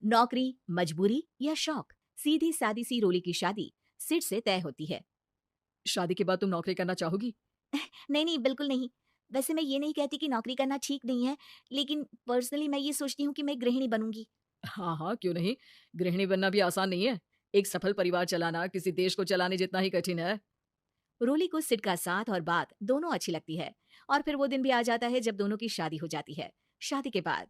नौकरी, मजबूरी या शौक, सीधी सादी सी रोली की शादी सिड से तय होती है। शादी के बाद तुम नौकरी करना चाहोगी? नहीं नहीं, बिल्कुल नहीं। वैसे मैं ये नहीं कहती कि नौकरी करना ठीक नहीं है, लेकिन पर्सनली मैं ये सोचती हूँ कि मैं गृहिणी बनूंगी। हाँ हाँ, क्यों नहीं। गृहिणी बनना भी आसान नहीं है। एक सफल परिवार चलाना किसी देश को चलाने जितना ही कठिन है। रोली को सिड का साथ और बात दोनों अच्छी लगती है, और फिर वो दिन भी आ जाता है जब दोनों की शादी हो जाती है। शादी के बाद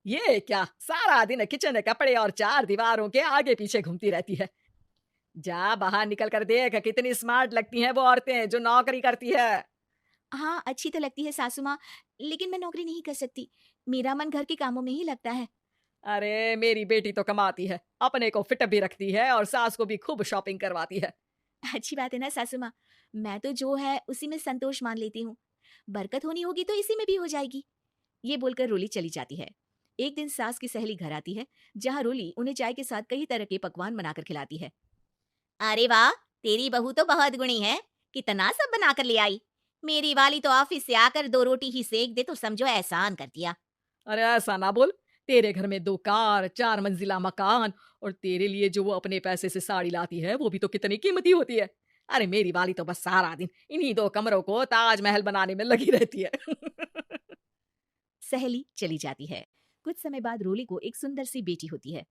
ये क्या, सारा दिन किचन, कपड़े और चार दीवारों के आगे पीछे घूमती रहती है। जा बाहर निकल कर देख, कितनी स्मार्ट लगती हैं वो औरतें जो नौकरी करती है। हाँ, अच्छी तो लगती है सासू माँ, लेकिन मैं नौकरी नहीं कर सकती। मेरा मन घर के कामों में ही लगता है। अरे मेरी बेटी तो कमाती है, अपने को फिट भी रखती है और सास को भी खूब शॉपिंग करवाती है। अच्छी बात है ना सासू माँ। मैं तो जो है उसी में संतोष मान लेती हूँ। बरकत होनी होगी तो इसी में भी हो जाएगी। ये बोलकर रोली चली जाती है। एक दिन सास की सहेली घर आती है, जहाँ रोली उन्हें चाय के साथ कई तरह के पकवान बनाकर खिलाती है। अरे वाह, तेरी बहू तो बहुत गुणी है। कितना सब बनाकर ले आई। मेरी वाली तो ऑफिस से आकर दो रोटी ही सेक दे तो समझो एहसान कर दिया। अरे ऐसा ना बोल। तेरे घर में 2 कार, 4 मंजिला मकान और तेरे लिए जो वो अपने पैसे से साड़ी लाती है, वो भी तो कितनी कीमती होती है। अरे मेरी वाली तो बस सारा दिन इन्हीं 2 कमरों को ताजमहल बनाने में लगी रहती है। सहेली चली जाती है। कुछ समय बाद रोली को एक सुंदर सी बेटी होती है।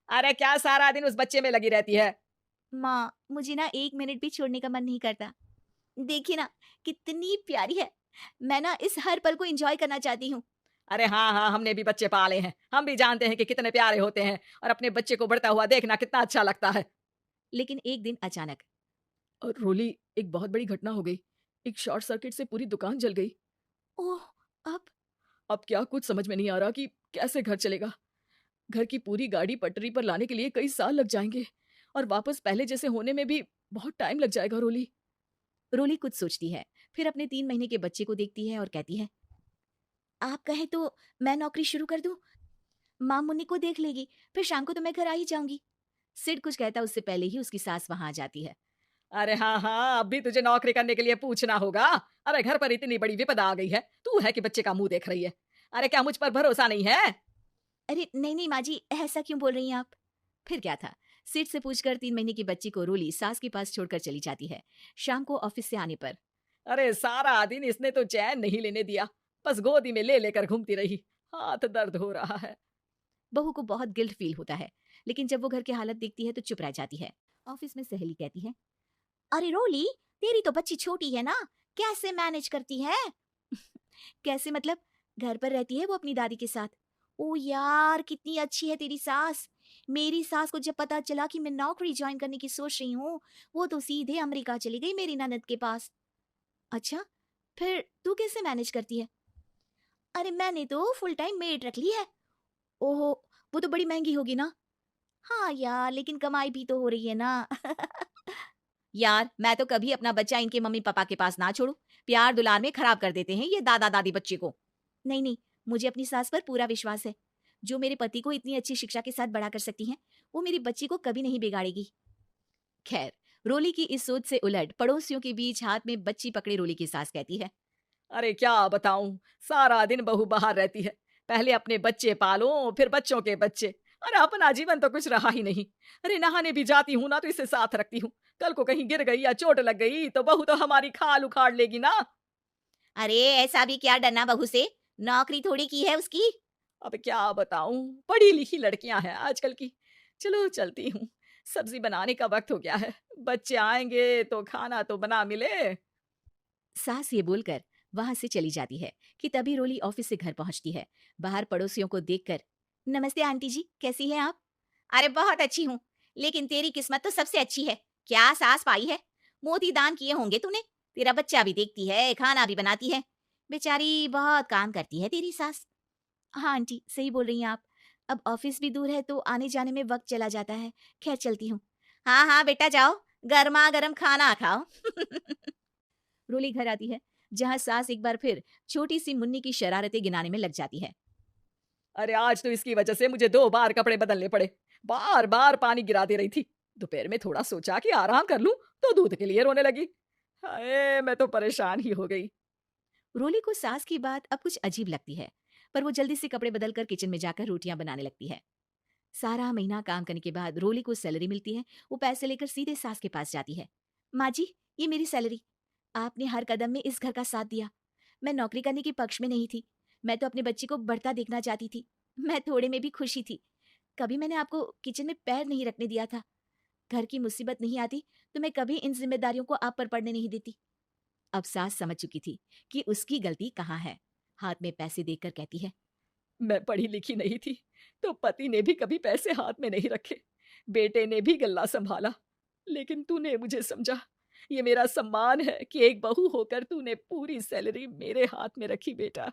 अरे क्या सारा दिन उस बच्चे में लगी रहती है? माँ, मुझे ना एक मिनट भी छोड़ने का मन नहीं करता। देखिए ना, कितनी प्यारी है। मैं ना इस हर पल को एंजॉय करना चाहती हूँ। अरे हाँ, हाँ, हमने भी बच्चे पाले हैं। हम भी जानते हैं कि कितने प्यारे होते हैं और अपने बच्चे को बढ़ता हुआ देखना कितना अच्छा लगता है। लेकिन एक दिन अचानक, और रोली, एक बहुत बड़ी घटना हो गई। एक शॉर्ट सर्किट से पूरी दुकान जल गई। ओह! अब अब क्या कुछ समझ में नहीं आ रहा कि कैसे घर चलेगा। घर की पूरी गाड़ी पटरी पर लाने के लिए कई साल लग जाएंगे और वापस पहले जैसे होने में भी बहुत टाइम लग जाएगा रोली। रोली कुछ सोचती है, फिर अपने 3 महीने के बच्चे को देखती है और कहती है, आप कहें तो मैं नौकरी शुरू कर दूं? माँ मुन्नी को देख लेगी, फिर शाम को तो मैं घर आ ही जाऊंगी। सिड कुछ कहता उससे पहले ही उसकी सास वहां आ जाती है। अरे हाँ हाँ, अब भी तुझे नौकरी करने के लिए पूछना होगा। अरे घर पर इतनी बड़ी विपदा आ गई है, तू है कि बच्चे का मुंह देख रही है। अरे क्या मुझ पर भरोसा नहीं है? अरे नहीं नहीं माँ जी, ऐसा क्यों बोल रही हैं आप? फिर क्या था। सिड से पूछकर 3 महीने की बच्ची को रोली सास के पास छोड़कर चली जाती है। शाम को ऑफिस से आने पर अरे सारा दिन इसने तो चैन नहीं लेने दिया, बस गोदी में ले लेकर घूमती रही। हाथ दर्द हो रहा है। बहू को बहुत गिल्ट फील होता है, लेकिन जब वो घर की हालत देखती है तो चुप रह जाती है। ऑफिस में सहेली कहती है, अरे रोली, तेरी तो बच्ची छोटी है ना, कैसे मैनेज करती है? कैसे मतलब? घर पर रहती है वो अपनी दादी के साथ। ओ यार, कितनी अच्छी है तेरी सास। मेरी सास को जब पता चला कि मैं नौकरी ज्वाइन करने की सोच रही हूँ, वो तो सीधे अमेरिका चली गई मेरी ननद के पास। अच्छा, फिर तू कैसे मैनेज करती है? अरे मैंने तो फुल टाइम मेड रख ली है। ओहो, वो तो बड़ी महंगी होगी ना। हाँ यार, लेकिन कमाई भी तो हो रही है ना। यार, मैं तो कभी अपना बच्चा इनके मम्मी पापा के पास ना छोड़ू। प्यार दुलार में खराब कर देते हैं ये दादा दादी बच्चे को। नहीं नहीं, मुझे अपनी सास पर पूरा विश्वास है। जो मेरे पति को इतनी अच्छी शिक्षा के साथ बड़ा कर सकती हैं, वो मेरी बच्ची को कभी नहीं बिगाड़ेगी। खैर, रोली की इस सोच से उलट पड़ोसियों के बीच हाथ में बच्ची पकड़े रोली की सास कहती है, अरे क्या बताऊं, सारा दिन बहू बाहर रहती है। पहले अपने बच्चे पालो, फिर बच्चों के बच्चे। अरे अपना जीवन तो कुछ रहा ही नहीं। अरे नहाने भी जाती हूँ ना तो इसे साथ रखती हूँ। कल को कहीं गिर गई या चोट लग गई तो बहू तो हमारी खाल उखाड़ लेगी ना। अरे ऐसा भी क्या डरना बहू से, नौकरी थोड़ी की है उसकी। अब क्या बताऊं, पढ़ी लिखी लड़कियां हैं आजकल की। चलो चलती हूँ, सब्जी बनाने का वक्त हो गया है। बच्चे आएंगे तो खाना तो बना मिले। सास ये बोलकर वहां से चली जाती है कि तभी रोली ऑफिस से घर पहुंचती है। बाहर पड़ोसियों को देखकर, नमस्ते आंटी जी, कैसी हैं आप? अरे बहुत अच्छी हूँ, लेकिन तेरी किस्मत तो सबसे अच्छी है। क्या सास पाई है। मोती दान किए होंगे तूने। तेरा बच्चा भी देखती है, खाना भी बनाती है। बेचारी बहुत काम करती है तेरी सास। हाँ आंटी, सही बोल रही हैं आप। अब ऑफिस भी दूर है तो आने जाने में वक्त चला जाता है। खैर चलती हूँ। हाँ हाँ बेटा जाओ, गर्मा गर्म खाना खाओ। रोली घर आती है, जहाँ सास एक बार फिर छोटी सी मुन्नी की शरारतें गिनाने में लग जाती है। अरे आज तो इसकी वजह से मुझे 2 बार कपड़े बदलने पड़े। बार बार पानी गिरा दे रही थी। दोपहर में थोड़ा सोचा कि आराम कर लूं तो दूध के लिए रोने लगी। हाय, मैं तो परेशान ही हो गई। रोली को सास की बात अब कुछ अजीब लगती है, पर वो जल्दी से कपड़े बदलकर किचन में जाकर रोटियां बनाने लगती है। सारा महीना काम करने के बाद रोली को सैलरी मिलती है। वो पैसे लेकर सीधे सास के पास जाती है। माँ जी, ये मेरी सैलरी। आपने हर कदम में इस घर का साथ दिया। मैं नौकरी करने के पक्ष में नहीं थी। मैं तो अपने बच्चे को बढ़ता देखना चाहती थी। मैं थोड़े में भी खुशी थी। कभी मैंने आपको किचन में पैर नहीं रखने दिया था। घर की मुसीबत नहीं आती तो मैं कभी इन जिम्मेदारियों को आप पर पड़ने नहीं देती। अब सास समझ चुकी थी कि उसकी गलती कहाँ है। हाथ में पैसे देकर कहती है, मैं पढ़ी लिखी नहीं थी तो पति ने भी कभी पैसे हाथ में नहीं रखे, बेटे ने भी गल्ला संभाला, लेकिन तूने मुझे समझा। ये मेरा सम्मान है कि एक बहू होकर तूने पूरी सैलरी मेरे हाथ में रखी बेटा।